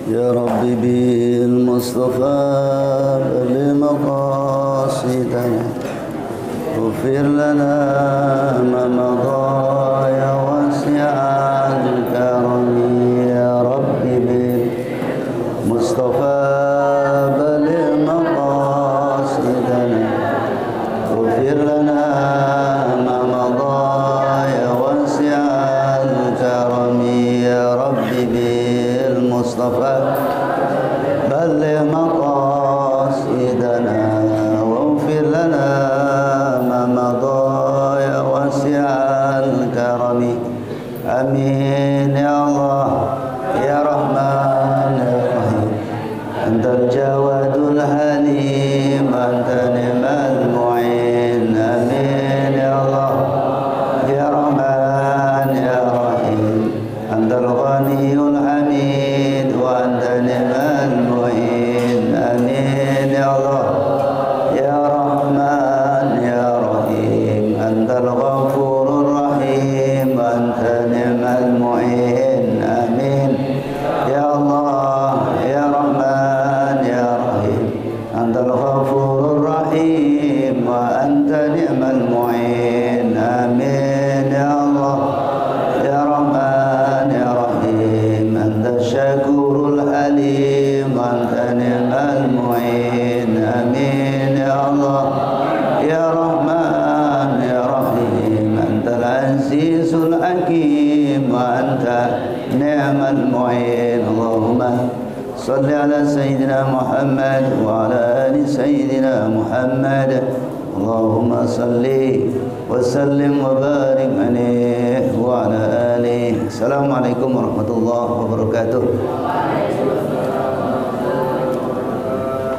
يا رب بالمصطفى بلغ مقاصدنا اغفر لنا ما مضى يا واسع الكرم يا رب بالمصطفى بلغ مقاصدنا اغفر لنا ما مضى يا واسع الكرم يا رب بالمصطفى بلغ مقاصدنا واغفر لنا ما مضى يا واسع الكرم آمين يا الله يا رحمن يا رحيم أنت الجواد الحليم أنت نعم المعين آمين يا الله يا رحمن يا رحيم أنت الغني الحميد وأنت نعم المعين آمين يا الله يا رحمن يا رحيم أنت الغفور الرحيم أنت نعم المعين آمين يا الله يا رحمن يا رحيم أنت الغفور الرحيم وأنت نعم المعين آمين يا الله يا رحمن يا رحيم أنت الشكور الحليم أنت نعم المعين آمين يا الله يا رحمن يا رحيم أنت العزيز الحكيم وأنت نعم المعين اللهم صل على سيدنا محمد وعلى آل سيدنا محمد اللهم صل وسلم وبارك عليه وعلى آله. Assalamualaikum warahmatullahi wabarakatuh.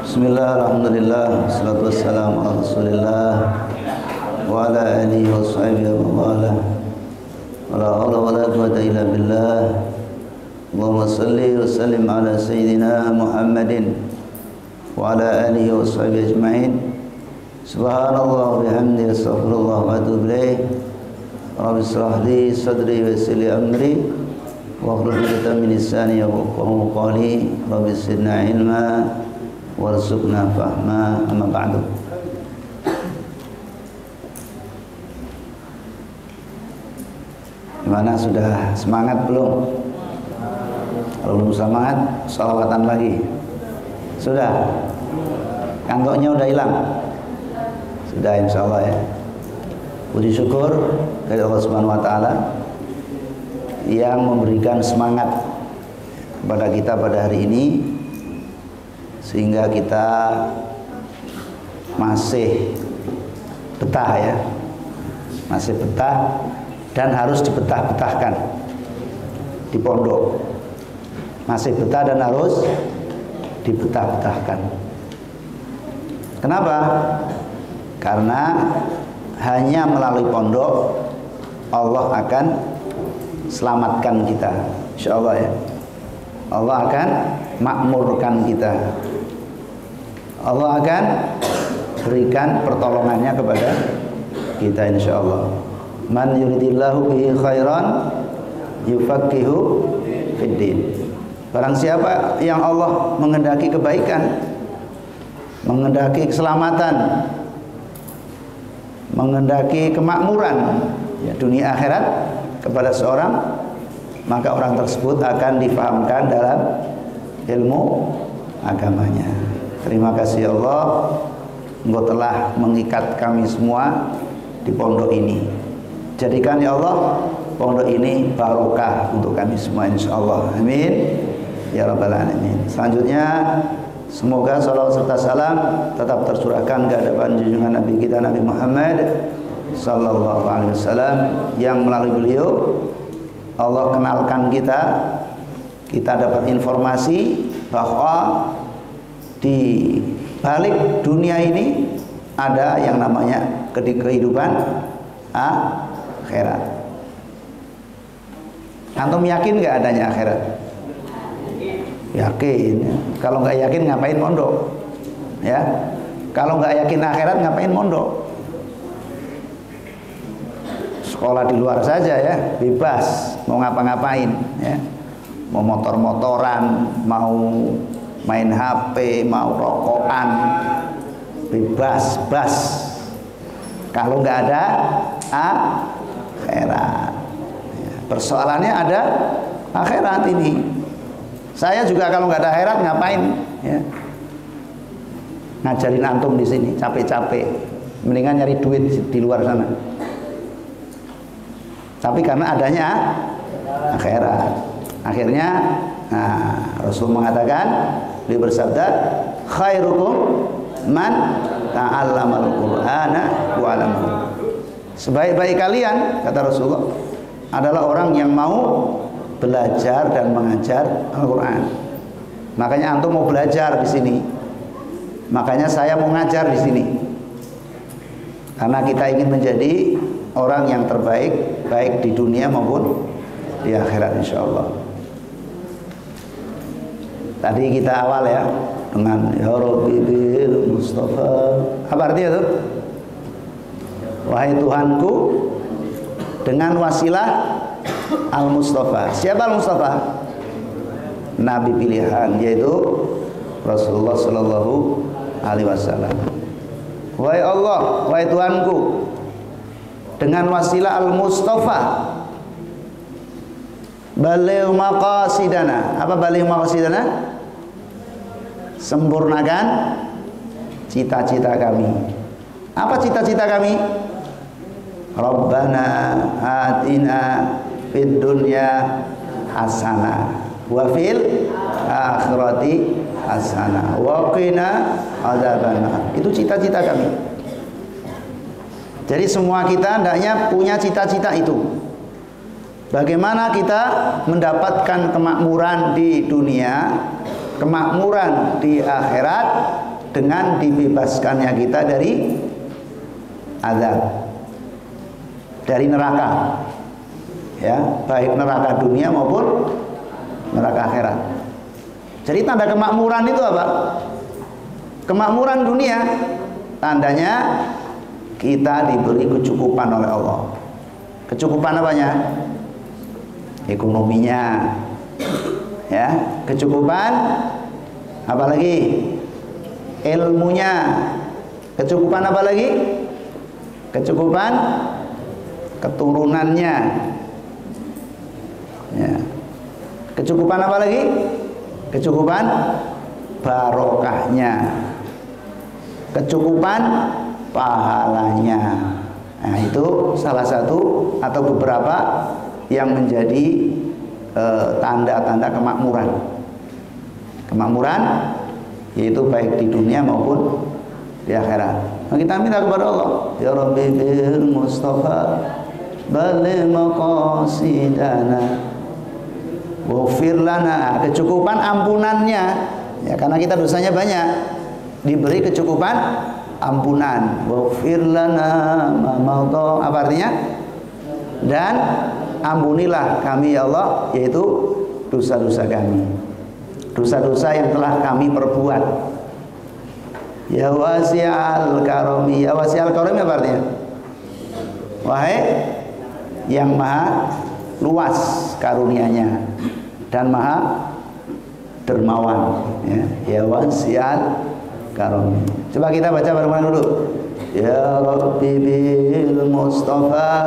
Bismillah, alhamdulillah, wassalatu wassalamu ala rasulillah wa ala alihi wa sahbihi wa wala wala hawla wala quwwata illa billah. Allahumma salli wa sallim ala sayyidina Muhammadin wa ala alihi wa sahbihi ajma'in. Subhanallah wa bihamdihi astaghfirullah wa atubu ilaih. Rabbi israh li sadri wa yassir li amri wahlul 'uqdatam min lisani yafqahu qawli. Rabbi zidna ilma warzuqna fahma. Amma ba'du. Gimana, sudah semangat belum? Kalau belum semangat, sholawatan lagi. Sudah? Kantuknya udah hilang? Sudah, insyaallah ya. Puji syukur dari Allah Subhanahu wa taala yang memberikan semangat kepada kita pada hari ini sehingga kita masih betah ya. Masih betah dan harus dibetah-betahkan di pondok. Masih betah dan harus dibetah-betahkan. Kenapa? Karena hanya melalui pondok Allah akan selamatkan kita, insyaallah ya. Allah akan makmurkan kita. Allah akan berikan pertolongannya kepada kita, insyaallah. Man yuridillahu bihi khairan yufaqihu fiddin. Barang siapa yang Allah menghendaki kebaikan, menghendaki keselamatan, menghendaki kemakmuran ya, dunia akhirat kepada seorang, maka orang tersebut akan difahamkan dalam ilmu agamanya. Terima kasih Allah, Engkau telah mengikat kami semua di pondok ini. Jadikan ya Allah pondok ini barokah untuk kami semua, insyaallah. Amin ya rabbal alamin. Selanjutnya semoga salawat serta salam tetap tercurahkan ke hadapan junjungan Nabi kita Nabi Muhammad sallallahu alaihi wasallam yang melalui beliau Allah kenalkan kita dapat informasi bahwa di balik dunia ini ada yang namanya kehidupan akhirat. Antum yakin nggak adanya akhirat? Yakin. Kalau nggak yakin ngapain mondok? Ya. Kalau nggak yakin akhirat ngapain mondok? Sekolah di luar saja ya, bebas mau ngapa-ngapain ya. mau motor-motoran, mau main HP, mau rokokan, bebas. Kalau nggak ada akhirat. Persoalannya ada akhirat ini. Saya juga kalau nggak ada akhirat ngapain? Ya. Ngajarin antum di sini capek-capek, mendingan nyari duit di luar sana. Tapi karena adanya akhirat, akhirnya Rasul mengatakan, beliau bersabda, khairukum man ta'allamal Qur'ana wa 'allamahu. Sebaik-baik kalian, kata Rasulullah, adalah orang yang mau belajar dan mengajar Al-Qur'an. Makanya antum mau belajar di sini. Makanya saya mau ngajar di sini. Karena kita ingin menjadi orang yang terbaik, baik di dunia maupun di akhirat insyaallah. Tadi kita awal ya dengan ya Rabbi bil Mustafa. Apa artinya itu? Wahai Tuhanku, dengan wasilah Al-Mustafa. Siapa Al-Mustafa? Nabi pilihan, yaitu Rasulullah Sallallahu Alaihi Wasallam. Wahai Allah, wahai Tuhanku, dengan wasilah Al-Mustafa, baligh maqasidana. Apa baligh maqasidana? Sempurnakan cita-cita kami. Apa cita-cita kami? Rabbana atina fid dunya hasanah wa fil akhirati hasanah wa qina adzabannar. Itu cita-cita kami. Jadi semua kita hendaknya punya cita-cita itu. Bagaimana kita mendapatkan kemakmuran di dunia, kemakmuran di akhirat dengan dibebaskannya kita dari azab, dari neraka. Ya, baik neraka dunia maupun neraka akhirat. Jadi tanda kemakmuran itu apa? Kemakmuran dunia tandanya kita diberi kecukupan oleh Allah. Kecukupan apanya? Ekonominya. Ya, kecukupan apalagi? Ilmunya. Kecukupan apa lagi? Kecukupan keturunannya. Ya. Kecukupan apa lagi? Kecukupan barokahnya. Kecukupan pahalanya. Nah, itu salah satu atau beberapa yang menjadi tanda-tanda kemakmuran. Kemakmuran yaitu baik di dunia maupun di akhirat. Nah, kita minta kepada Allah, ya Rabbi bil Mustafa baligh maqasidana waghfir lana. Kecukupan ampunannya. Ya, karena kita dosanya banyak, diberi kecukupan ampunan. Waghfir lana ma madha. Apa artinya? Dan ampunilah kami ya Allah, yaitu dosa-dosa kami, dosa-dosa yang telah kami perbuat. Ya wasi'al karami. Ya wasi'al karami apa artinya? Wahai yang maha luas karunianya dan maha dermawan. Ya wasi'al karami. Coba kita baca bareng-bareng dulu. Ya Rabbi bil Mustafa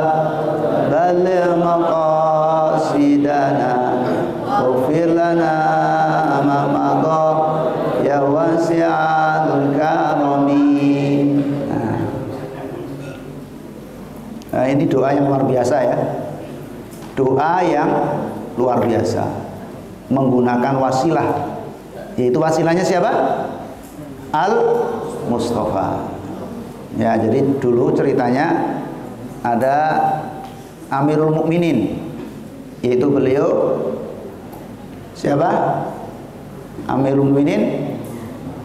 baligh maqasidana waghfir lana ma madha ya wasi'al karami. Nah, ini doa yang luar biasa ya. Doa yang luar biasa menggunakan wasilah, yaitu wasilahnya siapa? Al-Mustafa. Ya, jadi dulu ceritanya ada Amirul Mukminin, yaitu beliau siapa? Amirul Mukminin,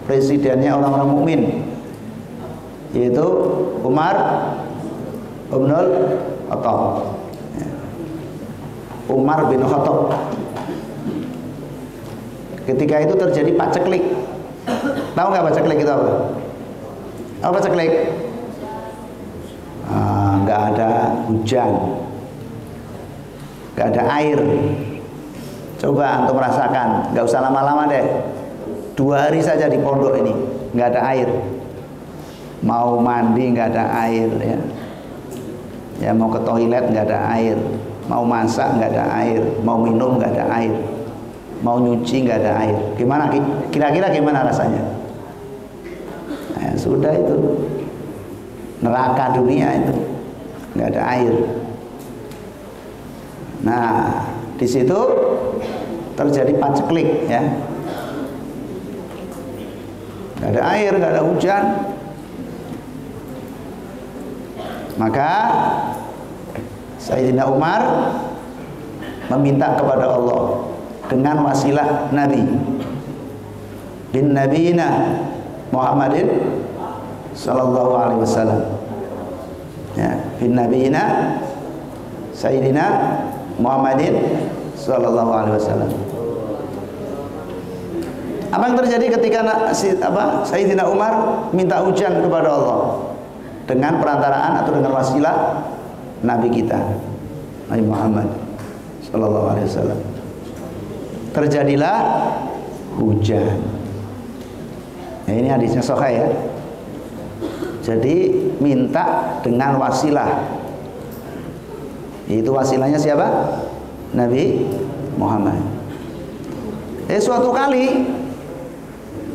presidennya orang-orang mukmin, yaitu Umar bin Khattab. Umar bin Khattab. Ketika itu terjadi paceklik. Tahu nggak paceklik itu apa? Apa paceklik? Nggak ada hujan, nggak ada air, Coba antum rasakan, nggak usah lama-lama deh. 2 hari saja di pondok ini, nggak ada air. Mau mandi nggak ada air ya. Ya mau ke toilet nggak ada air. Mau masak nggak ada air. Mau minum nggak ada air. Mau nyuci nggak ada air. Gimana? Kira-kira gimana rasanya? Nah, sudah itu neraka dunia itu, nggak ada air. Nah, di situ terjadi paceklik ya. Nggak ada air, nggak ada hujan. Maka Sayyidina Umar meminta kepada Allah dengan wasilah Nabi bin Nabiyina Muhammadin sallallahu alaihi wasallam. Ya, bin Nabiyina Sayyidina Muhammadin sallallahu alaihi wasallam. Apa yang terjadi ketika Sayyidina Umar minta hujan kepada Allah dengan perantaraan atau dengan wasilah Nabi kita Nabi Muhammad sallallahu alaihi wasallam? Terjadilah hujan. Nah, ini hadisnya sahih ya. Jadi minta dengan wasilah. Itu wasilahnya siapa? Nabi Muhammad. Suatu kali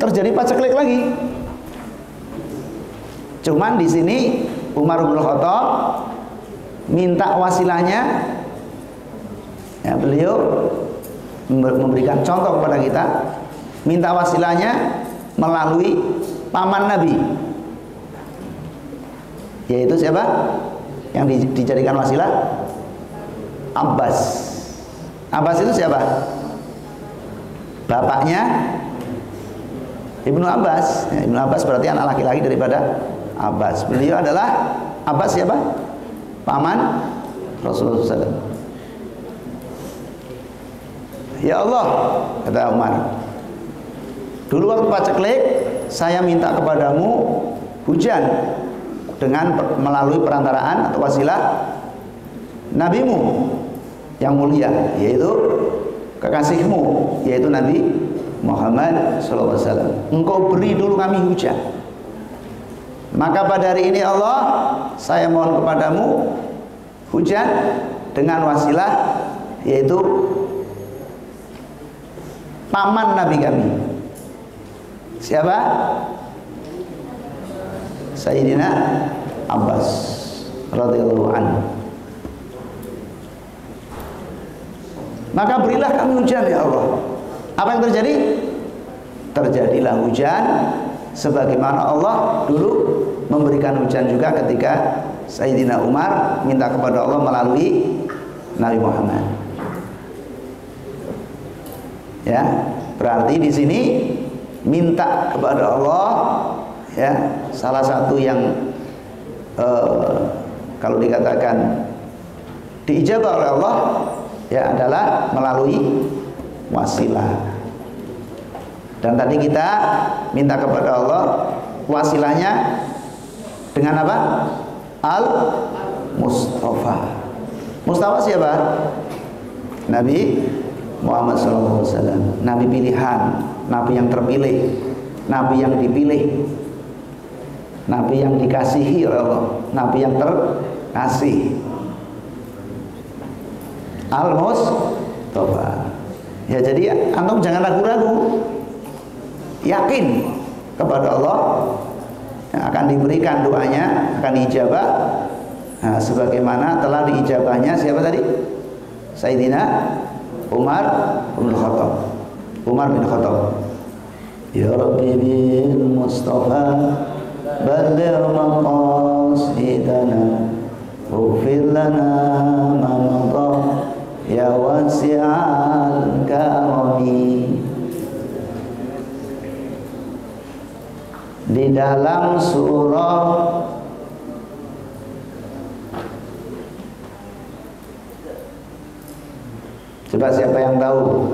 terjadi paceklik lagi. Cuman di sini Umar bin Khattab minta wasilahnya, ya, beliau memberikan contoh kepada kita, minta wasilahnya melalui paman Nabi, yaitu siapa yang dijadikan wasilah? Abbas. Abbas itu siapa? Bapaknya Ibnu Abbas. Ya, Ibnu Abbas berarti anak laki-laki daripada Abbas. Beliau adalah Abbas siapa? Paman Rasulullah SAW. Ya Allah, kata Umar, dulu waktu paceklik saya minta kepadamu hujan dengan melalui perantaraan atau wasilah nabimu yang mulia, yaitu kekasihmu, yaitu Nabi Muhammad SAW. Engkau beri dulu kami hujan. Maka pada hari ini Allah, saya mohon kepadamu hujan dengan wasilah, yaitu paman Nabi kami. Siapa? Sayyidina Abbas radhiyallahu anhu. Maka berilah kami hujan ya Allah. Apa yang terjadi? Terjadilah hujan sebagaimana Allah dulu memberikan hujan juga ketika Sayyidina Umar minta kepada Allah melalui Nabi Muhammad. Ya, berarti di sini minta kepada Allah, ya, salah satu yang kalau dikatakan diijabah oleh Allah, ya, adalah melalui wasilah. Dan tadi kita minta kepada Allah wasilahnya dengan apa? Al-Mustafa. Mustafa siapa? Nabi Muhammad SAW. Nabi pilihan, Nabi yang terpilih, Nabi yang dipilih, Nabi yang dikasihi oleh Allah, Nabi yang terkasih. Al-Mustafa. Ya, jadi antum jangan ragu-ragu, yakin kepada Allah yang akan diberikan doanya, akan diijabah. Nah, sebagaimana telah diijabahnya siapa tadi? Sayyidina Umar bin Khattab. Umar bin Khattab. Ya Rabbi bil Mustafa balligh maqasidana waghfir lana ma madha ya wasi'al karami. Di dalam surah coba siapa yang tahu?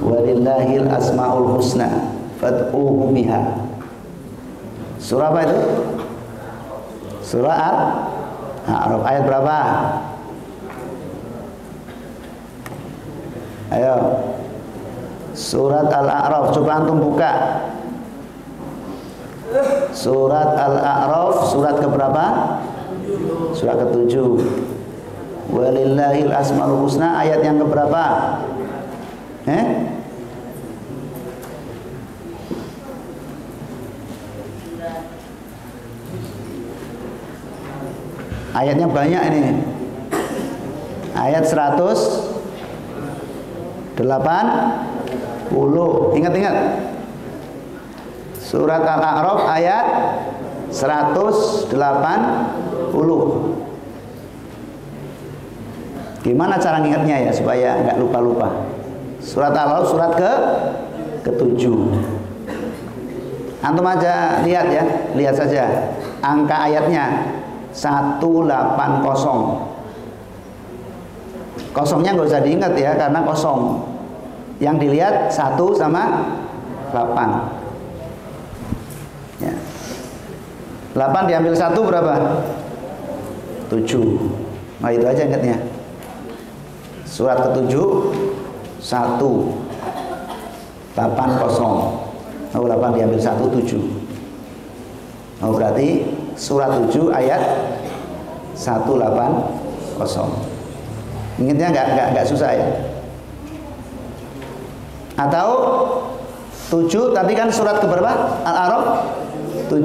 Walillahil asmaul husna fad'uhu biha. Surah apa itu? Surah Al-A'raf ayat berapa? Ayo. Surat Al-A'raf, coba antum buka. Surat Al-A'raf, surat keberapa? Surat ke-7. Walillahil asmaul husna, ayat yang keberapa? Ayatnya banyak ini. Ayat 180. Ingat-ingat. Surat Al-A'raf ayat 180. Gimana cara ngingetnya ya supaya nggak lupa-lupa? Surat Al-A'raf surat ke-7. Antum aja lihat ya, lihat saja angka ayatnya 180. Kosongnya nggak usah diingat ya karena kosong. Yang dilihat 1 sama 8. Ya. 8 diambil 1 berapa? 7. Nah itu aja ingatnya. Surat ke-7 1 80. Oh 8 diambil 1 7. Oh berarti surat 7 ayat 180. Ingatnya nggak susah ya. Atau 7 tadi kan surat keberapa? Al-A'raf 7.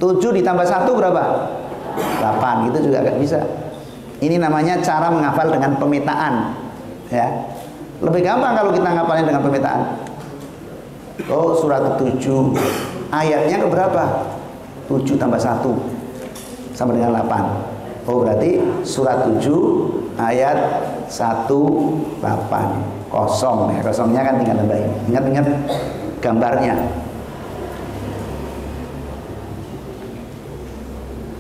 7 ditambah 1 berapa? 8. Gitu juga nggak bisa. Ini namanya cara menghafal dengan pemetaan, ya. Lebih gampang kalau kita ngapalin dengan pemetaan. Oh surat ke-7 ayatnya keberapa? 7 tambah 1 sama dengan 8. Oh berarti surat 7 ayat 180. Kosong ya, kosongnya kan tinggal tambahin. Ingat-ingat gambarnya.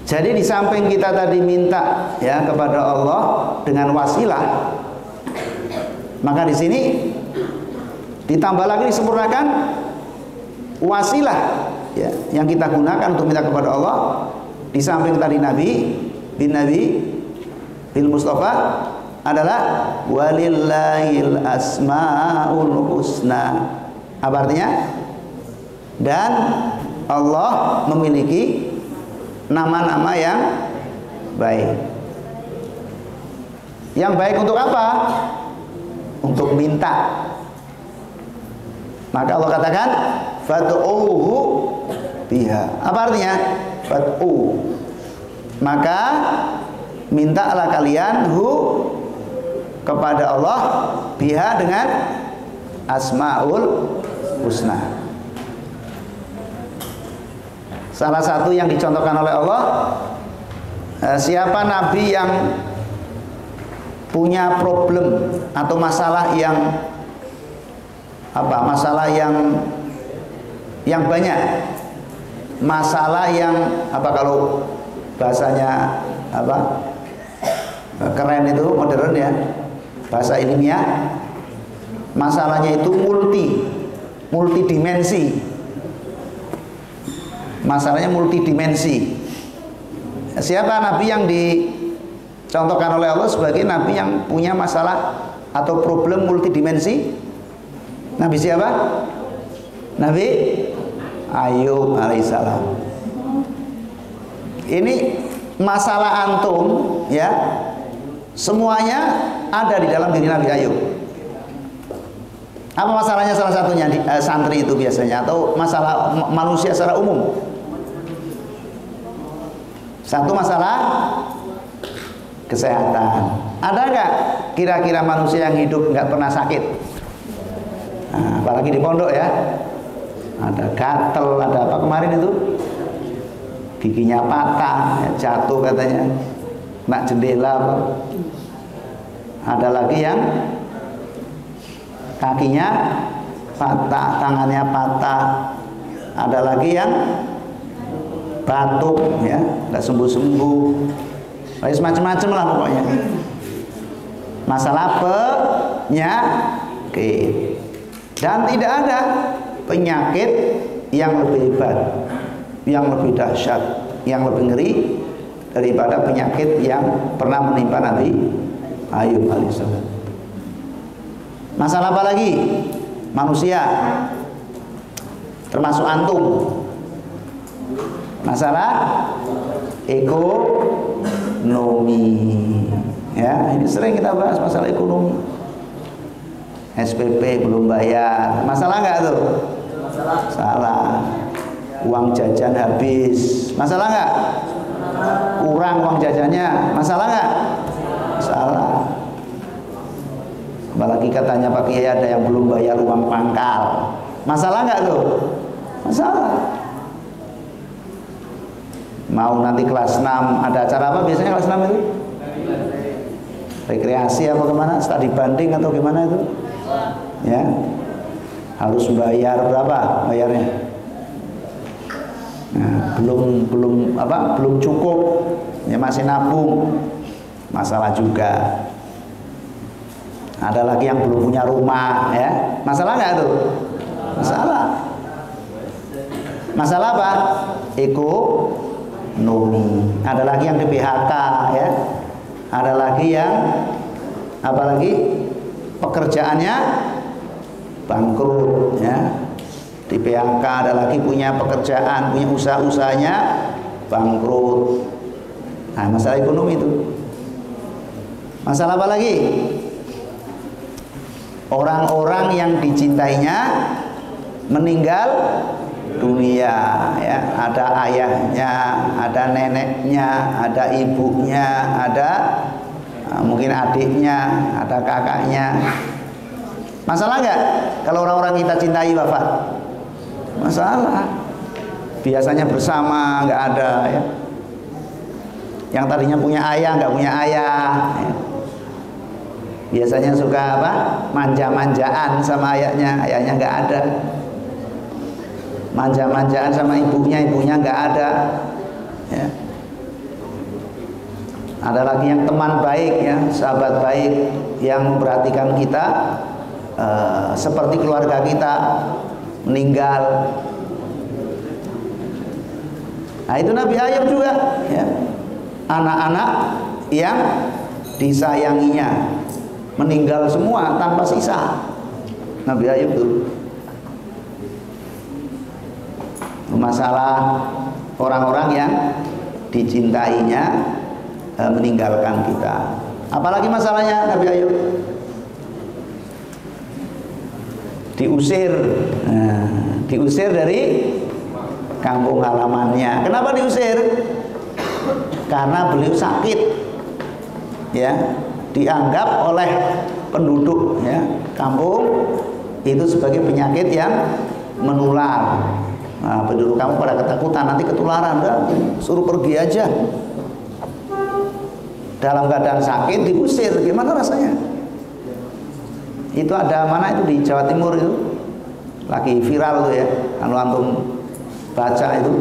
Jadi di samping kita tadi minta ya kepada Allah dengan wasilah, maka di sini ditambah lagi disempurnakan wasilah ya, yang kita gunakan untuk minta kepada Allah. Di samping tadi Nabi bil Mustafa adalah walillahil asmaul husna. Apa artinya? Dan Allah memiliki nama-nama yang baik. Yang baik untuk apa? Untuk minta. Maka Allah katakan fad'uhu biha. Apa artinya? Fad'u. Maka mintalah kalian kepada Allah biha dengan asmaul husna. Salah satu yang dicontohkan oleh Allah, siapa nabi yang punya problem atau masalah yang masalah yang banyak, masalah yang kalau bahasanya keren itu modern ya, bahasa ilmiah, masalahnya itu multidimensi. Masalahnya multidimensi. Siapa nabi yang dicontohkan oleh Allah sebagai nabi yang punya masalah atau problem multidimensi? Nabi siapa? Nabi Ayub alaihissalam. Ini masalah antum ya, semuanya ada di dalam diri Nabi Ayub. Apa masalahnya salah satunya santri itu biasanya, atau masalah manusia secara umum? Satu masalah kesehatan. Ada nggak kira-kira manusia yang hidup nggak pernah sakit? Nah, apalagi di pondok ya. Ada gatel, ada apa kemarin itu? Giginya patah, ya, jatuh katanya, nak jendela apa. Ada lagi yang kakinya patah, tangannya patah. Ada lagi yang batuk ya, nggak sembuh-sembuh. Macam-macam lah pokoknya. Masalah penyakit. Dan tidak ada penyakit yang lebih hebat, yang lebih dahsyat, yang lebih ngeri daripada penyakit yang pernah menimpa Nabi Ayub alaihissalam. Masalah apa lagi? Manusia, termasuk antum. Masalah ekonomi. Ya, ini sering kita bahas masalah ekonomi. SPP belum bayar, masalah nggak tuh? Masalah. Uang jajan habis, masalah nggak? Kurang uang jajannya, masalah nggak? Masalah. Apalagi katanya Pak Kiai ada yang belum bayar uang pangkal, masalah nggak tuh? Masalah. Mau nanti kelas 6 ada acara apa biasanya kelas 6 itu? Rekreasi apa kemana? Studi banding atau gimana itu? Ya, harus bayar berapa bayarnya? Nah, belum cukup, ya masih nabung, masalah juga. Ada lagi yang belum punya rumah, ya masalah nggak tuh? Masalah. Masalah apa? Ekonomi. Ada lagi yang di PHK, ya. Ada lagi yang apa lagi? Pekerjaannya bangkrut, ya. Di PHK, ada lagi punya pekerjaan, punya usaha-usahanya bangkrut. Nah, masalah ekonomi itu. Masalah apa lagi? Orang-orang yang dicintainya meninggal dunia, ya. Ada ayahnya, ada neneknya, ada ibunya, ada mungkin adiknya, ada kakaknya. Masalah nggak kalau orang-orang kita cintai wafat? Masalah. Biasanya bersama nggak ada, ya. Yang tadinya punya ayah nggak punya ayah, ya. Biasanya suka apa? Manja-manjaan sama ayahnya, ayahnya nggak ada. Manja-manjaan sama ibunya, ibunya nggak ada, ya. Ada lagi yang teman baik, ya, sahabat baik yang memperhatikan kita seperti keluarga kita meninggal. Nah, itu Nabi Ayub juga, ya. Anak-anak yang disayanginya meninggal semua tanpa sisa. Nabi Ayub itu. Masalah orang-orang yang dicintainya meninggalkan kita. Apalagi masalahnya Nabi Ayub? Diusir. Nah, diusir dari kampung halamannya. Kenapa diusir? Karena beliau sakit, ya. Dianggap oleh penduduk, ya, kampung itu sebagai penyakit yang menular. Nah, penduduk kamu pada ketakutan nanti ketularan, udah suruh pergi aja. Dalam keadaan sakit diusir, gimana rasanya? Itu ada mana itu di Jawa Timur itu lagi viral tuh, ya. Antum baca itu,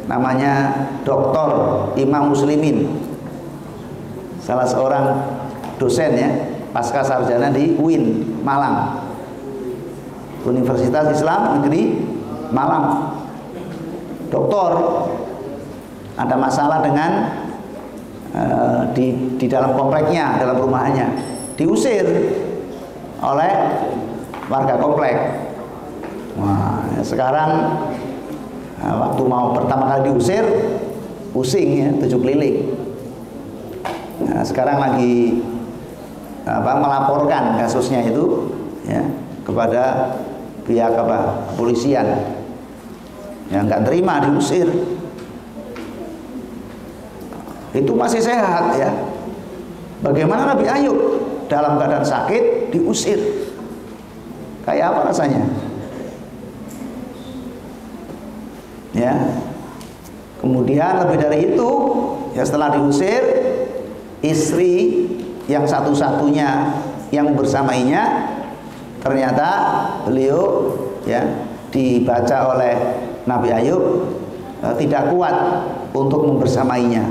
namanya Dr. Imam Muslimin, salah seorang dosen, ya, pasca sarjana di UIN Malang, Universitas Islam Negeri Malang. Doktor ada masalah dengan di dalam kompleknya, dalam rumahnya, diusir oleh warga komplek. Wah, sekarang waktu mau pertama kali diusir pusing, ya, 7 keliling. Nah, sekarang lagi melaporkan kasusnya itu, ya, kepada pihak kepolisian yang nggak terima diusir. Itu masih sehat, ya. Bagaimana Nabi Ayub dalam keadaan sakit diusir? Kayak apa rasanya? Ya. Kemudian lebih dari itu, ya, setelah diusir, istri yang satu-satunya yang bersamainya ternyata beliau, ya, dibaca oleh Nabi Ayub tidak kuat untuk membersamainya,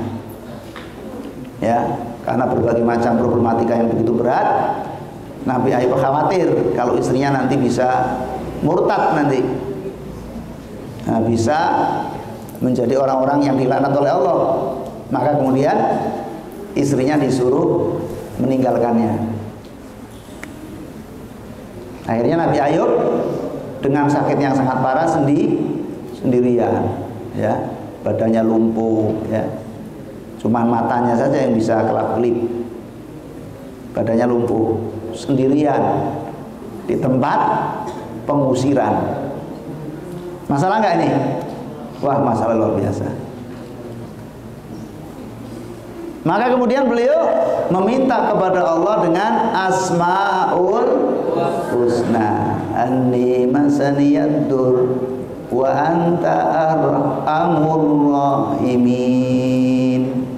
ya, karena berbagai macam problematika yang begitu berat. Nabi Ayub khawatir kalau istrinya nanti bisa murtad, nanti bisa menjadi orang-orang yang dilaknat oleh Allah. Maka kemudian istrinya disuruh meninggalkannya. Akhirnya Nabi Ayub dengan sakit yang sangat parah sendirian, ya, badannya lumpuh, ya, cuma matanya saja yang bisa kelap-kelip, badannya lumpuh, sendirian di tempat pengusiran. Masalah nggak ini? Wah, masalah luar biasa. Maka kemudian beliau meminta kepada Allah dengan Asmaul Husna. Anni masaniyadur wa anta arhamur rahimin.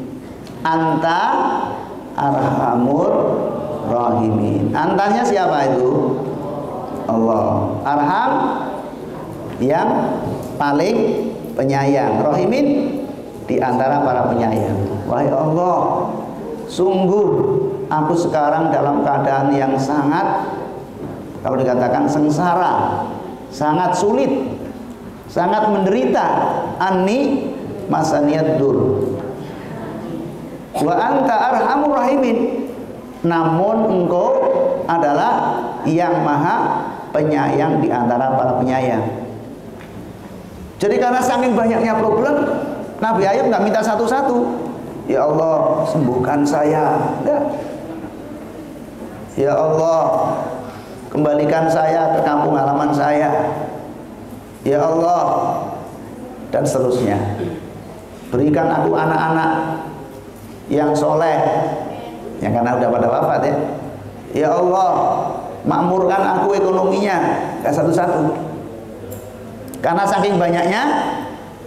Anta arhamur rahimin. Antanya siapa itu? Allah. Arham yang paling penyayang. Rahimin di antara para penyayang. Wahai Allah, sungguh aku sekarang dalam keadaan yang sangat, kalau dikatakan sengsara, sangat sulit, sangat menderita. Anni masaniyadur wa anta arhamur rahimin. Namun engkau adalah yang maha penyayang di antara para penyayang. Jadi karena saking banyaknya problem, Nabi Ayub nggak minta satu-satu. Ya Allah, sembuhkan saya. Enggak. Ya Allah, kembalikan saya ke kampung halaman saya. Ya Allah, dan seterusnya. Berikan aku anak-anak yang soleh, yang karena udah pada wafat ya. Ya Allah, makmurkan aku ekonominya. Enggak satu-satu. Karena saking banyaknya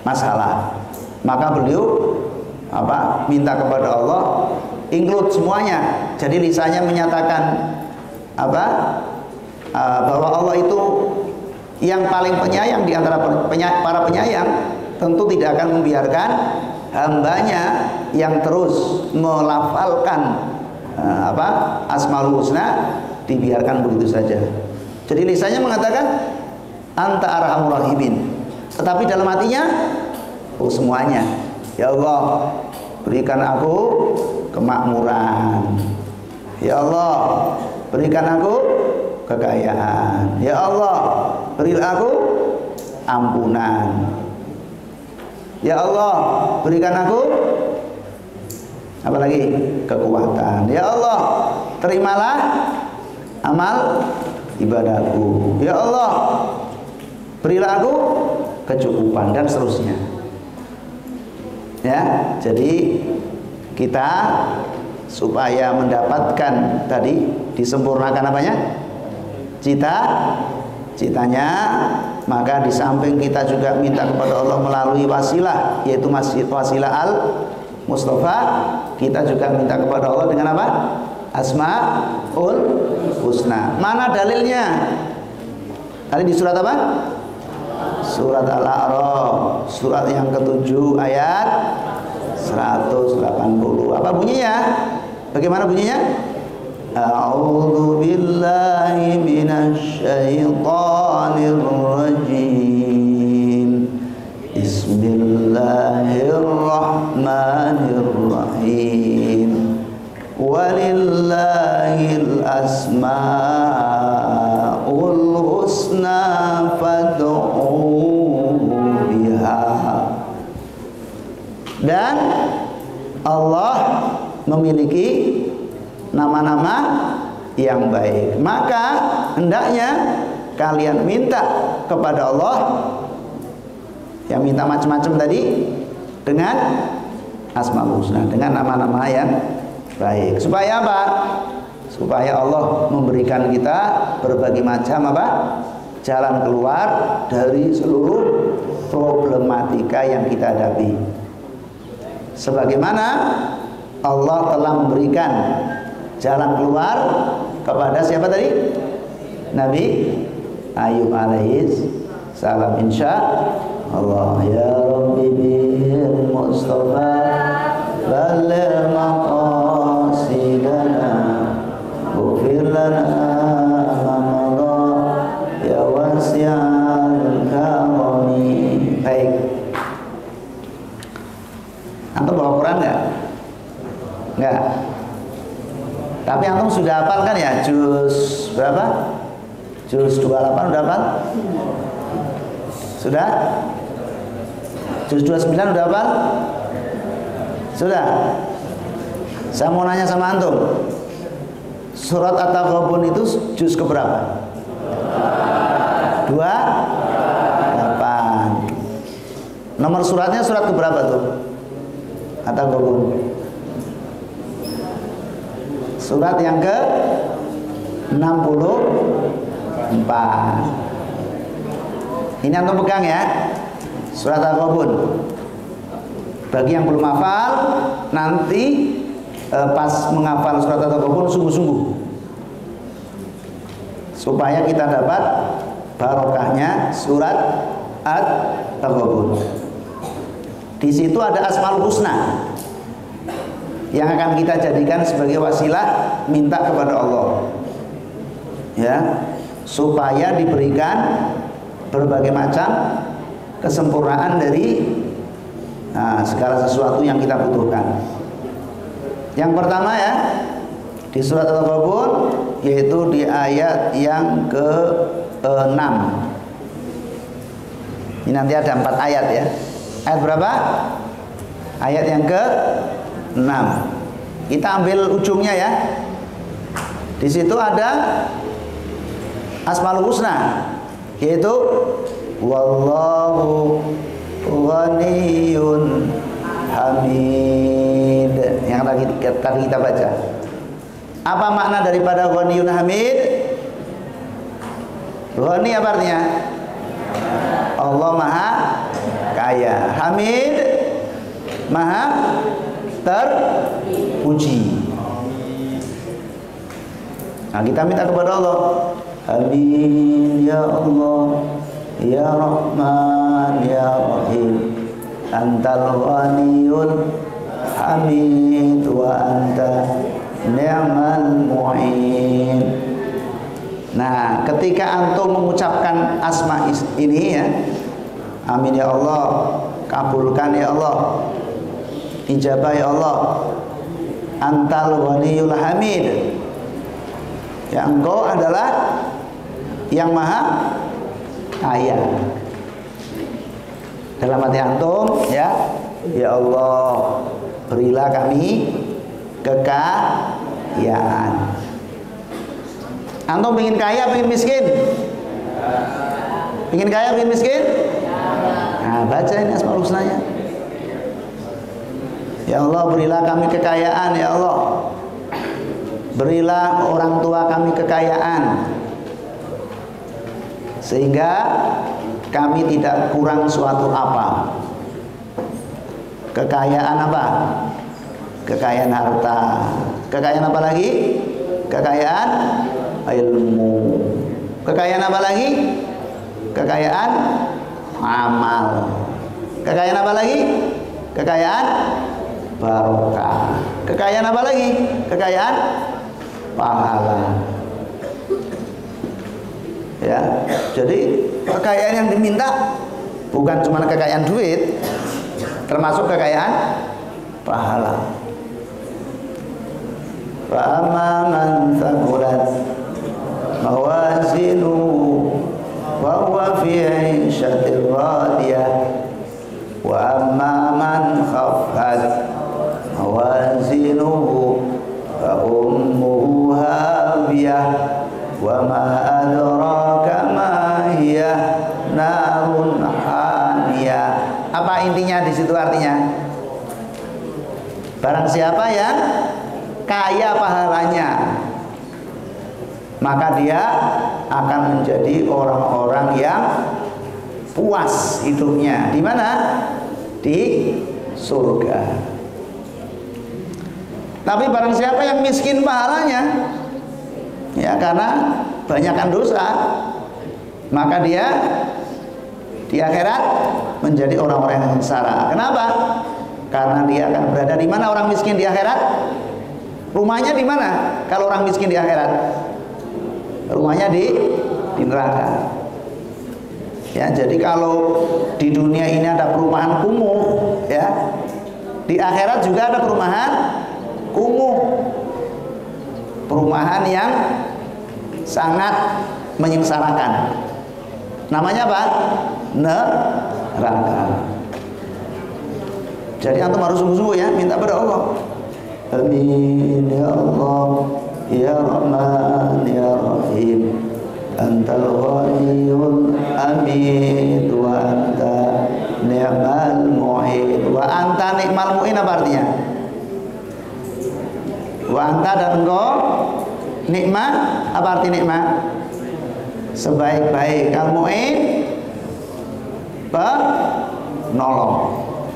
masalah, maka beliau minta kepada Allah include semuanya. Jadi lisannya menyatakan bahwa Allah itu yang paling penyayang di antara para penyayang, tentu tidak akan membiarkan hambanya yang terus melafalkan Asmaul Husna dibiarkan begitu saja. Jadi lisannya mengatakan Anta arhamur rahimin, tetapi dalam hatinya semuanya. Ya Allah, berikan aku kemakmuran. Ya Allah, berikan aku kekayaan. Ya Allah, berikan aku ampunan. Ya Allah, berikan aku apa lagi? Kekuatan. Ya Allah, terimalah amal ibadahku. Ya Allah, berilah aku kecukupan, dan seterusnya. Ya, jadi kita supaya mendapatkan tadi, disempurnakan apanya? Citanya, maka di samping kita juga minta kepada Allah melalui wasilah, yaitu wasilah Al-Mustafa, kita juga minta kepada Allah dengan apa? Asmaul Husna. Mana dalilnya? Tadi di surat apa? Surat Al-A'raf, surat yang ke-7 ayat 180. Apa bunyinya? Bagaimana bunyinya? A'udzu billahi minasy syaithanir rajim. Bismillahirrahmanirrahim. Walillahil asmaul husna fad'uhu biha. Dan Allah memiliki nama-nama yang baik, maka hendaknya kalian minta kepada Allah, yang minta macam-macam tadi, dengan Asmaul Husna, dengan nama-nama yang baik. Supaya apa? Supaya Allah memberikan kita berbagai macam jalan keluar dari seluruh problematika yang kita hadapi. Sebagaimana Allah telah memberikan jalan keluar kepada siapa tadi? Nabi Ayub alaihis salam, insya Allah. Ya Rabbi bil Mustafa balligh maqasidana waghfir lana ma madha ya wasi'al karami. Baik, antum bawa Quran enggak? Enggak. Tapi antum sudah hafal kan ya juz berapa? Juz 28 udah hafal? Sudah? Juz 29 udah hafal? Sudah? Saya mau nanya sama antum. Surat At-Taghabun itu juz keberapa? 28. Nomor suratnya surat keberapa tuh? At-Taghabun. Surat yang ke 64. Ini antum pegang ya. Surat At-Taghabun. Bagi yang belum hafal, nanti pas menghafal surat At-Taghabun sungguh-sungguh, supaya kita dapat barokahnya surat At-Taghabun. Di situ ada Asmaul Husna yang akan kita jadikan sebagai wasilah minta kepada Allah, ya, supaya diberikan berbagai macam kesempurnaan dari segala sesuatu yang kita butuhkan. Yang pertama ya, di surat At-Taghabun, yaitu di ayat yang ke-6. Ini nanti ada 4 ayat ya. Ayat berapa? Ayat yang ke-6. Kita ambil ujungnya ya. Di situ ada Asmaul Husna, yaitu wallahu ghaniyun hamid, yang tadi kita baca. Apa makna daripada ghaniyun hamid? Ghani apa artinya? Allah maha kaya. Hamid, maha terpuji. Nah, kita minta kepada Allah, amin ya Allah, ya Rahman, ya Rahim, antal ghaniyul hamid wa anta ni'mal mu'in. Nah, ketika antum mengucapkan asma ini ya, amin ya Allah, kabulkan ya Allah, ijabah ya Allah, antal ghaniyul hamid, ya engkau adalah yang maha kaya. Dalam hati antum ya, ya Allah, berilah kami kekayaan. Antum ingin kaya, ingin miskin? Ingin kaya, ingin miskin? Nah, baca ini Asmaul Husnanya. Ya Allah, berilah kami kekayaan, ya Allah. Berilah orang tua kami kekayaan, sehingga kami tidak kurang suatu apa. Kekayaan apa? Kekayaan harta. Kekayaan apa lagi? Kekayaan ilmu. Kekayaan apa lagi? Kekayaan amal. Kekayaan apa lagi? Kekayaan barokah. Kekayaan apa lagi? Kekayaan pahala. Ya, jadi kekayaan yang diminta bukan cuma kekayaan duit, termasuk kekayaan pahala. Fa amma man thaqulat mawazinuhu wa huwa fi 'ishatin radiyah wa amma man khaffat mawazinuhu fa ummuhu hawiyah wa ma adraka ma hiya narun hamiyah. Apa intinya di situ? Artinya barang siapa yang kaya pahalanya, maka dia akan menjadi orang-orang yang puas hidupnya. Di mana? Di surga. Tapi barang siapa yang miskin pahalanya, ya karena banyakkan dosa, maka dia di akhirat menjadi orang-orang yang sengsara. Kenapa? Karena dia akan berada di mana orang miskin di akhirat? Rumahnya di mana? Kalau orang miskin di akhirat, rumahnya di neraka. Ya, jadi kalau di dunia ini ada perumahan kumuh, ya, di akhirat juga ada perumahan kumuh, perumahan yang sangat menyengsarakan. Namanya apa? Neraka. Jadi antum harus sungguh-sungguh ya minta pada Allah. Amin ya Allah ya Rahman ya Rahim. Antal ghaniyul hamid wa anta ni'mal mu'in. Wa anta ni'mal mu'in apa artinya? Wa anta dan engkau nikmat. Apa arti nikmat? Sebaik-baik. Al-mu'in penolong.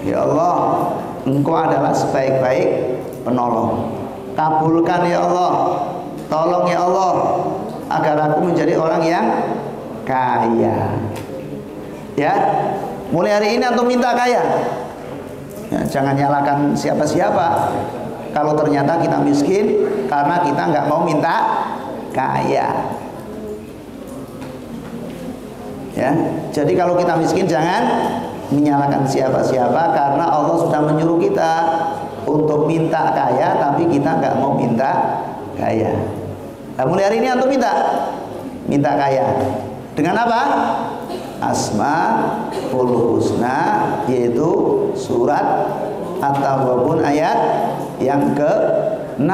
Ya Allah, engkau adalah sebaik-baik penolong. Kabulkan ya Allah, tolong ya Allah, agar aku menjadi orang yang kaya. Ya, mulai hari ini antum minta kaya. Ya, jangan nyalakan siapa-siapa. Kalau ternyata kita miskin karena kita nggak mau minta kaya. Ya, jadi kalau kita miskin jangan menyalahkan siapa-siapa, karena Allah sudah menyuruh kita untuk minta kaya, tapi kita nggak mau minta kaya. Nah, mulai hari ini antum minta kaya. Dengan apa? Asmaul Husna, yaitu surat At-Taghabun ayat yang ke-6.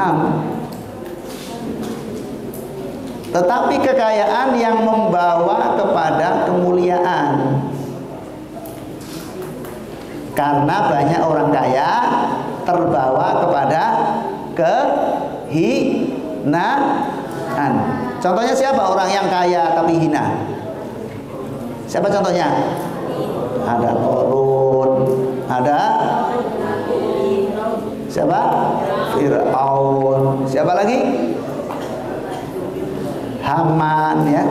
Tetapi kekayaan yang membawa kepada kemuliaan. Karena banyak orang kaya terbawa kepada kehinaan. Contohnya siapa orang yang kaya tapi hina? Siapa contohnya? Ada Qarun, ada siapa? Fir'aun. Siapa lagi? Haman, ya.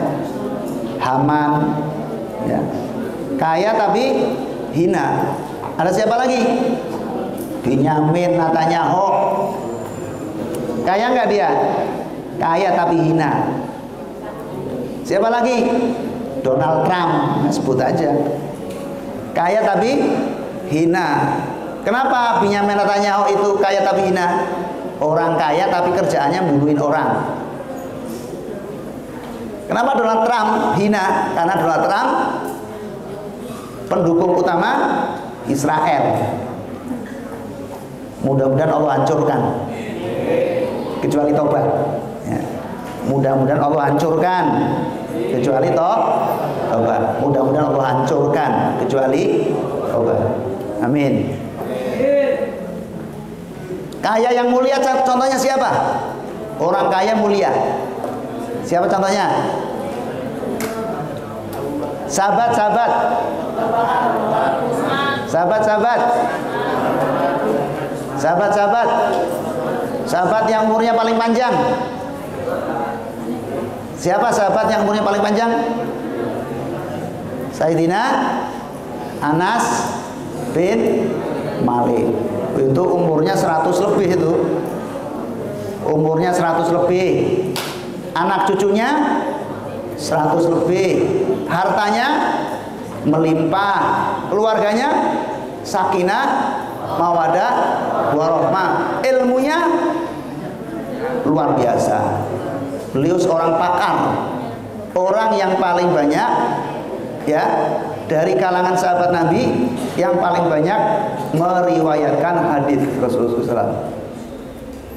Haman, ya. Kaya tapi hina. Ada siapa lagi? Binyamin Netanyahu. Kaya nggak dia? Kaya tapi hina. Siapa lagi? Donald Trump. Nah, sebut aja. Kaya tapi hina. Kenapa Binyamin Netanyahu itu kaya tapi hina? Orang kaya tapi kerjaannya bunuhin orang. Kenapa Donald Trump hina? Karena Donald Trump pendukung utama Israel. Mudah-mudahan Allah hancurkan, kecuali tobat. Ya. Mudah-mudahan Allah hancurkan, kecuali tobat. Mudah-mudahan Allah hancurkan, kecuali tobat. Amin. Kaya yang mulia contohnya siapa? Orang kaya mulia. Siapa contohnya? Sahabat-sahabat. Sahabat-sahabat. Sahabat-sahabat. Sahabat yang umurnya paling panjang. Siapa sahabat yang umurnya paling panjang? Sayyidina Anas bin Malik. Itu umurnya 100 lebih itu. Umurnya 100 lebih. Anak cucunya 100 lebih. Hartanya melimpah. Keluarganya sakinah, mawadah, warahmah. Ilmunya luar biasa. Beliau seorang pakar, orang yang paling banyak, ya, dari kalangan sahabat Nabi yang paling banyak meriwayatkan hadis Rasulullah SAW.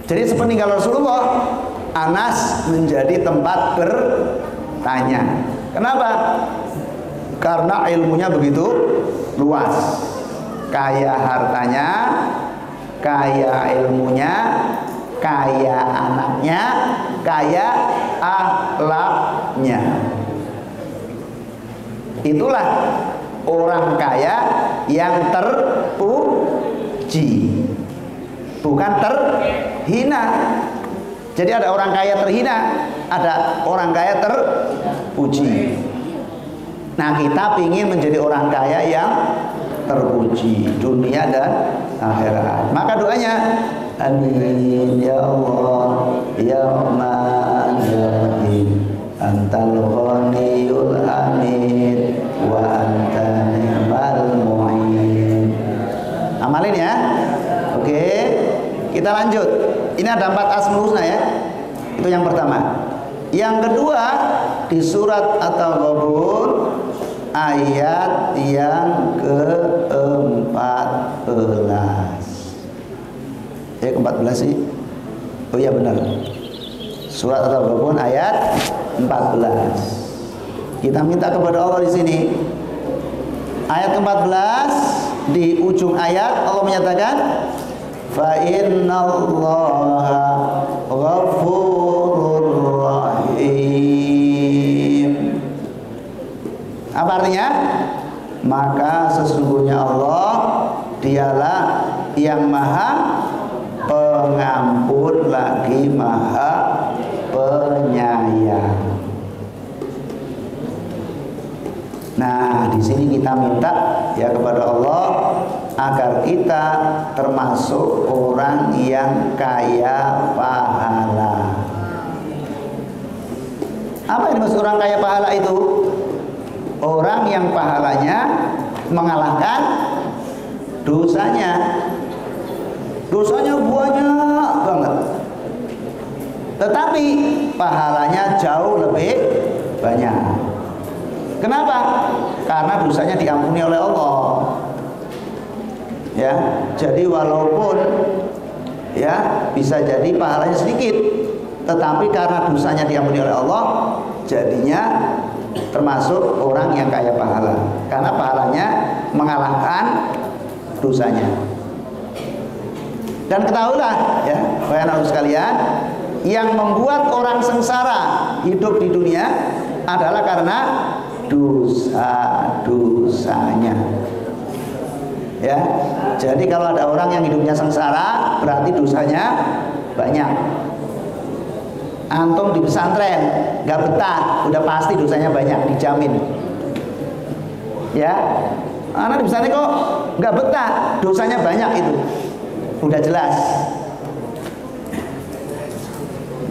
Jadi sepeninggal Rasulullah, Anas menjadi tempat bertanya. Kenapa? Karena ilmunya begitu luas. Kaya hartanya, kaya ilmunya, kaya anaknya, kaya akhlaknya. Itulah orang kaya yang terpuji, bukan terhina. Jadi ada orang kaya terhina, ada orang kaya terpuji. Nah, kita ingin menjadi orang kaya yang terpuji dunia dan akhirat. Maka doanya, amin ya Allah ya Rahman ya Rahim. Antal ghaniyul hamid wa anta ni'mal mu'in. Amalin ya. Oke, kita lanjut. Ini ada 4 asmaul husna ya. Itu yang pertama. Yang kedua, di surat At-Taghabun ayat yang ke-14. Ke-14 sih. Oh iya benar. Surat At-Taghabun ayat 14. Kita minta kepada Allah di sini. Ayat ke-14 di ujung ayat Allah menyatakan fa innallaha ghafurur rahim. Apa artinya? Maka sesungguhnya Allah dialah yang maha pengampun lagi maha penyayang. Nah, di sini kita minta ya kepada Allah agar kita termasuk orang yang kaya pahala. Apa yang dimaksud orang kaya pahala itu? Orang yang pahalanya mengalahkan dosanya. Dosanya banyak banget, tetapi pahalanya jauh lebih banyak. Kenapa? Karena dosanya diampuni oleh Allah. Ya, jadi walaupun ya bisa jadi pahalanya sedikit, tetapi karena dosanya diampuni oleh Allah, jadinya termasuk orang yang kaya pahala. Karena pahalanya mengalahkan dosanya. Dan ketahuilah ya, bapak-ibu sekalian, yang membuat orang sengsara hidup di dunia adalah karena dosa-dosanya. Ya, jadi kalau ada orang yang hidupnya sengsara, berarti dosanya banyak. Antum di pesantren nggak betah, udah pasti dosanya banyak, dijamin. Ya, anak di pesantren kok nggak betah, dosanya banyak itu, udah jelas.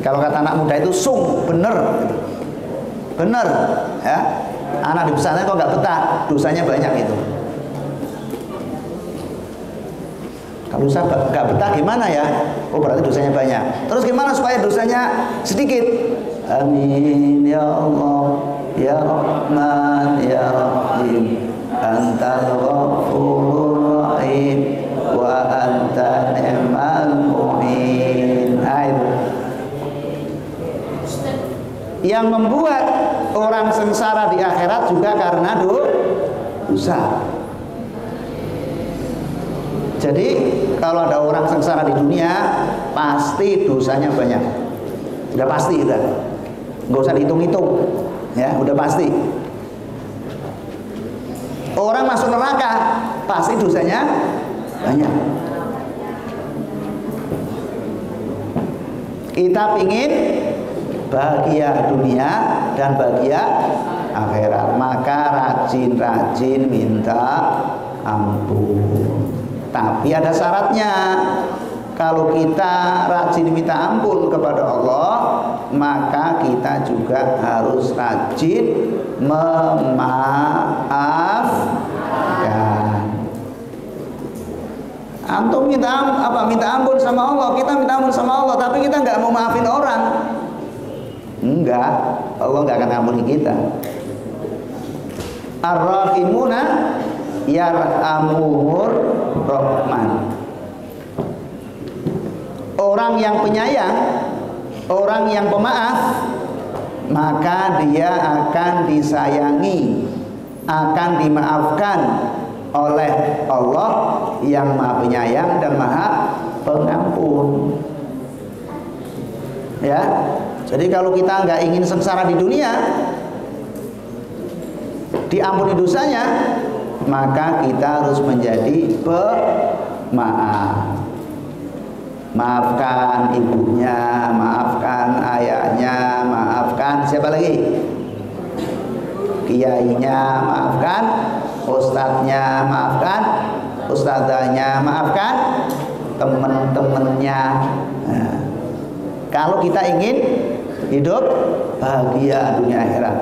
Kalau kata anak muda itu sung, bener, bener, ya. Anak di pesantren kok nggak betah, dosanya banyak itu. Kalau saya nggak betah gimana ya? Oh berarti dosanya banyak. Terus gimana supaya dosanya sedikit? Amin ya Allah, ya Rahman, ya Rahim, Antal Ghafurur Rahim, wa Anta Ni'mal Mu'in. Yang membuat orang sengsara di akhirat juga karena dosa. Jadi kalau ada orang sengsara di dunia, pasti dosanya banyak. Udah pasti, udah. Nggak usah dihitung-hitung, ya, udah pasti. Orang masuk neraka, pasti dosanya banyak. Kita pingin bahagia dunia dan bahagia akhirat, maka rajin-rajin minta ampun. Tapi ada syaratnya. Kalau kita rajin minta ampun kepada Allah, maka kita juga harus rajin memaafkan. Antum minta ampun sama Allah, kita minta ampun sama Allah, tapi kita nggak mau maafin orang. Enggak, Allah nggak akan ampuni kita. Ar-Rahimuna yarhamuhur Rahman. Orang yang penyayang, orang yang pemaaf, maka dia akan disayangi, akan dimaafkan oleh Allah yang Maha Penyayang dan Maha Pengampun. Ya, jadi kalau kita nggak ingin sengsara di dunia, diampuni dosanya, maka kita harus menjadi pemaaf. Maafkan ibunya, maafkan ayahnya, maafkan siapa lagi? Kiainya, maafkan ustadznya, maafkan ustadzanya, maafkan teman-temannya. Nah, kalau kita ingin hidup bahagia dunia akhirat,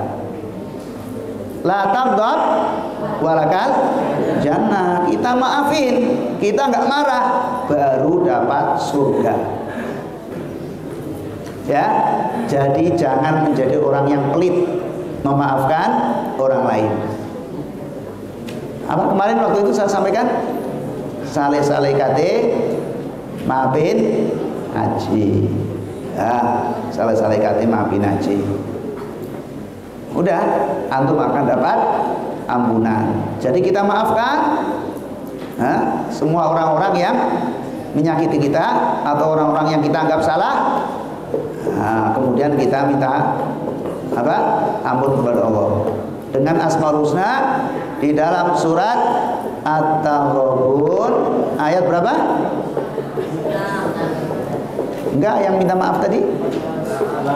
la taghdab walakal jannah. Kita maafin, kita nggak marah, baru dapat surga. Ya, jadi jangan menjadi orang yang pelit. memaafkan orang lain. Apa kemarin waktu itu saya sampaikan? Saleh-saleh kate maafin haji. Ya, saleh-saleh kate maafin haji. Udah, antum akan dapat ampunan. Jadi kita maafkan semua orang-orang yang menyakiti kita atau orang-orang yang kita anggap salah. Kemudian kita minta apa? Ampun kepada Allah dengan Asmaul Husna di dalam surat At-Taghabun ayat berapa? Enggak, yang minta maaf tadi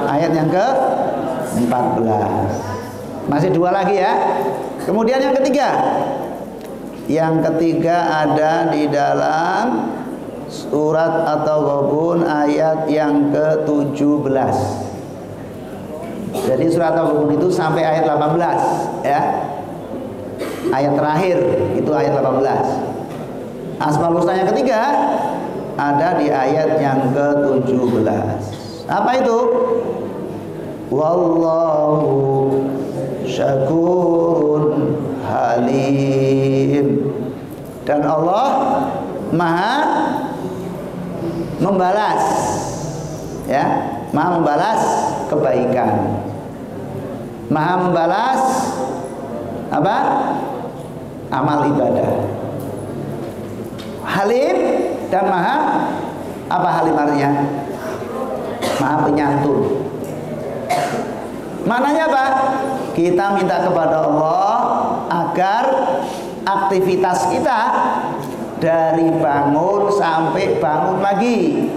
ayat yang ke-14. Masih 2 lagi ya. Kemudian yang ketiga. Yang ketiga ada di dalam surat At-Taghabun ayat yang ke-17. Jadi surat At-Taghabun itu sampai ayat 18 ya. Ayat terakhir itu ayat 18. Asmaul Husna yang ketiga ada di ayat yang ke-17. Apa itu? Wallahu syakurun halim. Dan Allah Maha membalas, ya, Maha membalas kebaikan, Maha membalas apa? Amal ibadah. Halim dan Maha apa halim artinya? Maha penyantun. Maknanya apa? Kita minta kepada Allah agar aktivitas kita dari bangun sampai bangun lagi,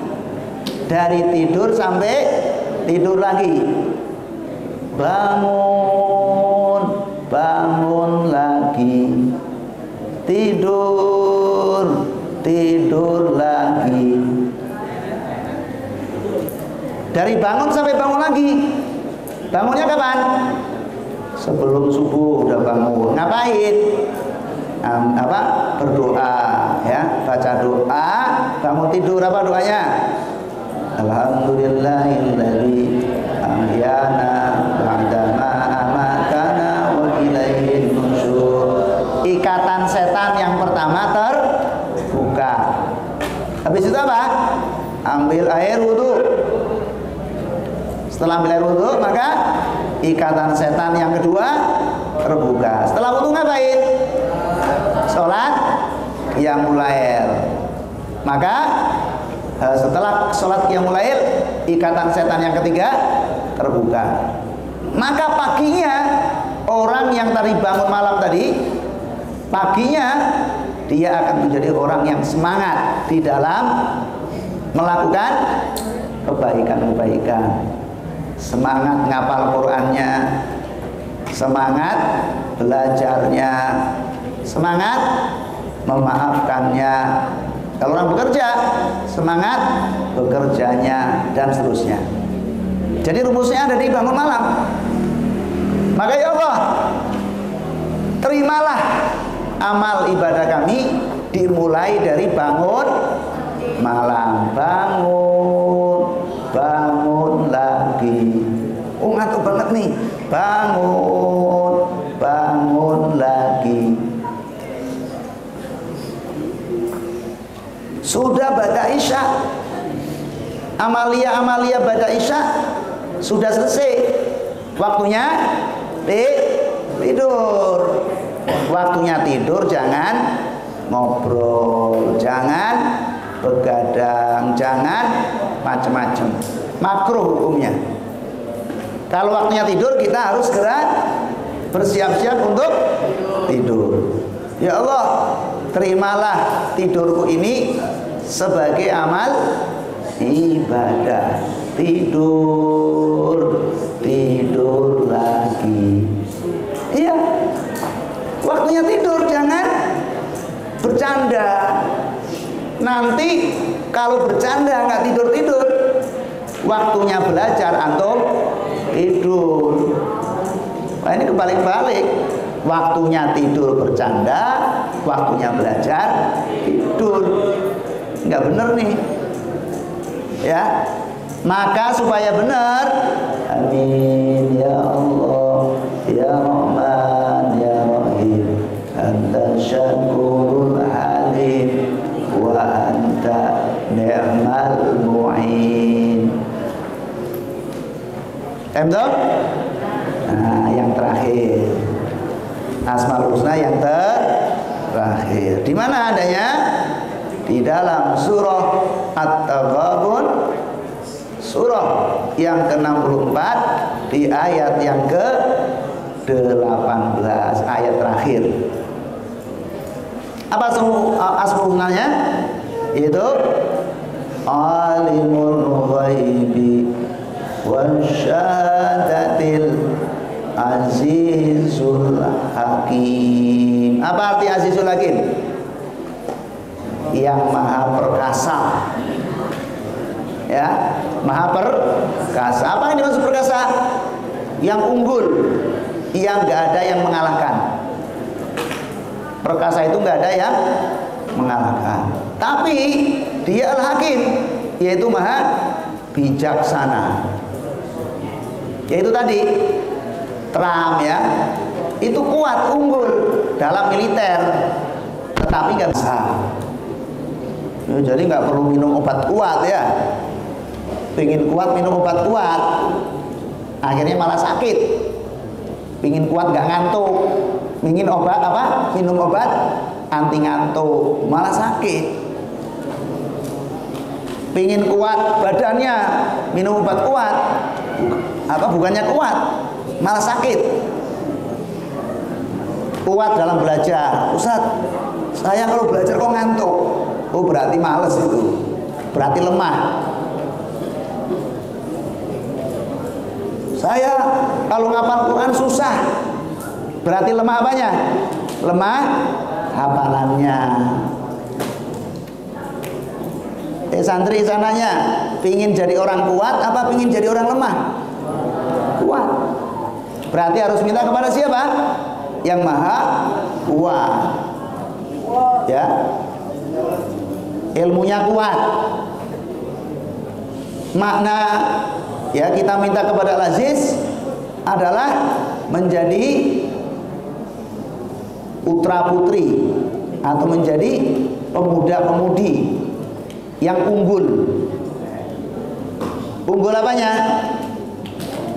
dari tidur sampai tidur lagi, bangun, bangun lagi, tidur, tidur lagi. Dari bangun sampai bangun lagi. Bangunnya kapan? Sebelum subuh udah bangun. Ngapain? Berdoa, ya, baca doa. Bangun tidur apa doanya? Alhamdulillahilladzi ahyana ba'dama amatana wa ilaihin nusyur. Ikatan setan yang pertama terbuka. Habis itu apa? Ambil air wudu. Setelah ambil air wudu, maka ikatan setan yang kedua terbuka. Setelah wudu ngapain? Sholat qiyamul lail. Maka setelah sholat qiyamul lail, ikatan setan yang ketiga terbuka. Maka paginya orang yang tadi bangun malam tadi, paginya dia akan menjadi orang yang semangat di dalam melakukan kebaikan-kebaikan. Semangat ngapal Qur'annya, semangat belajarnya, semangat memaafkannya. Kalau orang bekerja, semangat bekerjanya, dan seterusnya. Jadi rumusnya ada di bangun malam. Maka ya Allah, terimalah amal ibadah kami dimulai dari bangun malam. Bangun, bangun lagi. Oh, ngantuk banget nih. Bangun, bangun lagi. Sudah baca Isya, amalia baca Isya sudah selesai. Waktunya tidur. Waktunya tidur, jangan ngobrol, jangan begadang, jangan macam-macam. Makruh hukumnya. Kalau waktunya tidur, kita harus segera bersiap-siap untuk tidur. Ya Allah, terimalah tidurku ini sebagai amal ibadah. Tidur, tidur lagi. Iya, waktunya tidur, jangan bercanda. Nanti kalau bercanda nggak tidur-tidur, waktunya belajar antum tidur. Wah, ini kebalik-balik. Waktunya tidur bercanda, waktunya belajar tidur. Nggak bener nih. Ya, maka supaya benar, amin ya Allah, syakurul halim wa anta ni'mal mu'in. Emdom? Nah, yang terakhir Asmaul Husna yang terakhir. Di mana adanya? Di dalam surah At-Taghabun, surah yang ke-64 di ayat yang ke-18, ayat terakhir. Apa Asmaul Husnanya? Itu Alimul Ghaibi wasyahadatil Azizul Hakim. Apa arti Azizul Hakim? Yang maha perkasa. Ya, maha perkasa. Apa yang dimaksud perkasa? Yang unggul, yang gak ada yang mengalahkan. Perkasa itu gak ada yang mengalahkan. Tapi dia Al-Hakim, yaitu maha bijaksana. Yaitu tadi Trump ya, itu kuat, unggul dalam militer, tetapi nggak bisa. Ya, jadi nggak perlu minum obat kuat ya. Pingin kuat minum obat kuat, akhirnya malah sakit. Pingin kuat nggak ngantuk, pingin obat apa? Minum obat anti ngantuk, malah sakit. Pingin kuat badannya, minum obat kuat, apa bukannya kuat, malah sakit. Kuat dalam belajar, Ustaz, saya kalau belajar kok ngantuk. Oh, berarti males itu, berarti lemah. Saya kalau ngapal Quran susah, berarti lemah apanya? Lemah hafalannya. Santri sananya pingin jadi orang kuat apa pingin jadi orang lemah? Kuat. Berarti harus minta kepada siapa? Yang maha kuat. Ya. Ilmunya kuat. Makna ya kita minta kepada Al-Aziz adalah menjadi putra putri atau menjadi pemuda-pemudi yang unggul. Unggul apanya?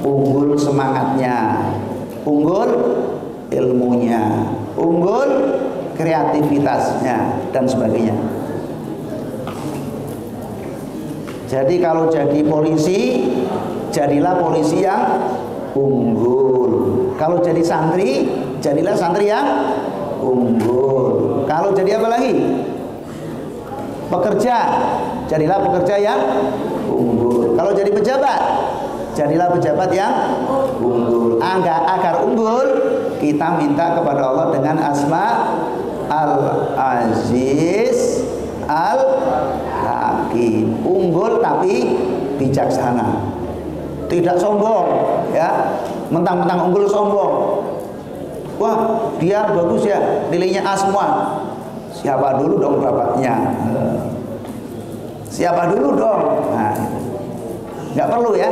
Unggul semangatnya, unggul ilmunya, unggul kreativitasnya dan sebagainya. Jadi kalau jadi polisi, jadilah polisi yang unggul. Kalau jadi santri, jadilah santri yang unggul. Kalau jadi apa lagi? Pekerja, jadilah pekerja yang unggul. Kalau jadi pejabat, jadilah pejabat yang unggul. Agar unggul, kita minta kepada Allah dengan asma Al-Aziz Al-Hakim. Unggul tapi bijaksana, tidak sombong ya. Mentang-mentang unggul sombong. Wah, dia bagus ya, nilainya A semua. Siapa dulu dong bapaknya? Siapa dulu dong? Nah, nggak perlu ya.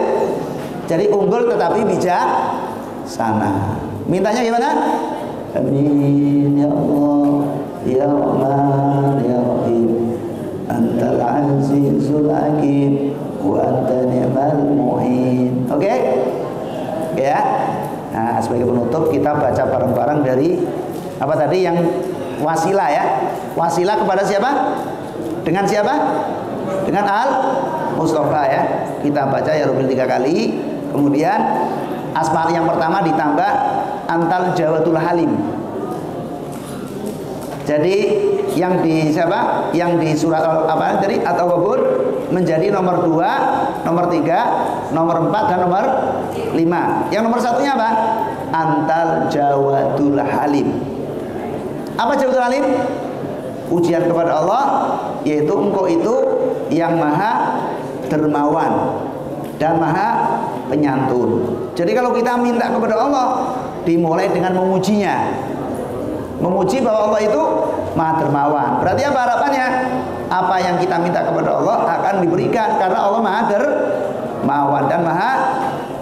Jadi unggul tetapi bijaksana. Mintanya gimana? Amin ya Allah, ya Rahman, ya Rahim. Antal Azizul Hakim wa anta ni'mal mu'in. Oke? Ya. Nah, sebagai penutup kita baca bareng-bareng dari apa tadi yang wasilah ya. Wasilah kepada siapa? Dengan siapa? Dengan Al-Mustafa ya. Kita baca ya Rabbil 3 kali. Kemudian asma yang pertama ditambah antal jawatul halim. Jadi yang di siapa? Yang di surat apa tadi? At-Taghabun menjadi nomor 2, nomor 3, nomor 4 dan nomor 5. Yang nomor satunya apa? Antal jawatul halim. Apa jawatul halim? Ujian kepada Allah, yaitu engkau itu yang maha dermawan dan maha penyantun. Jadi kalau kita minta kepada Allah, dimulai dengan memujinya. Memuji bahwa Allah itu maha dermawan. Berarti apa harapannya? Apa yang kita minta kepada Allah akan diberikan karena Allah maha dermawan dan maha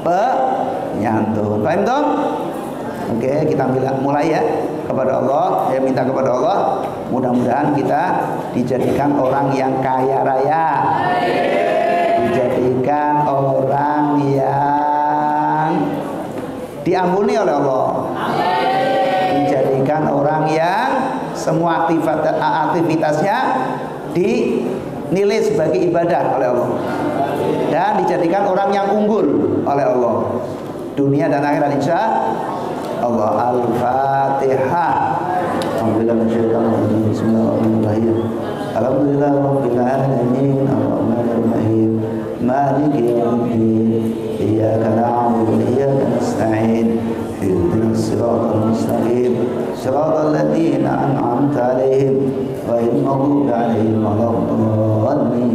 penyantun. Paham toh? Oke, kita mulai ya. kepada Allah, minta kepada Allah, mudah-mudahan kita dijadikan orang yang kaya raya, dijadikan orang yang diampuni oleh Allah, dijadikan orang yang semua aktivitasnya dinilai sebagai ibadah oleh Allah, dan dijadikan orang yang unggul oleh Allah dunia dan akhirat insya Allah. Al-Fatihah. Bismillahirrahmanirrahim. Alhamdulillah rabbil alamin arrahmanir rahim maliki yaumiddin iyyaka na'budu wa iyyaka nasta'in ihdinas siratal mustaqim siratal ladzina an'amta 'alaihim ghairil maghdubi 'alaihim waladdallin.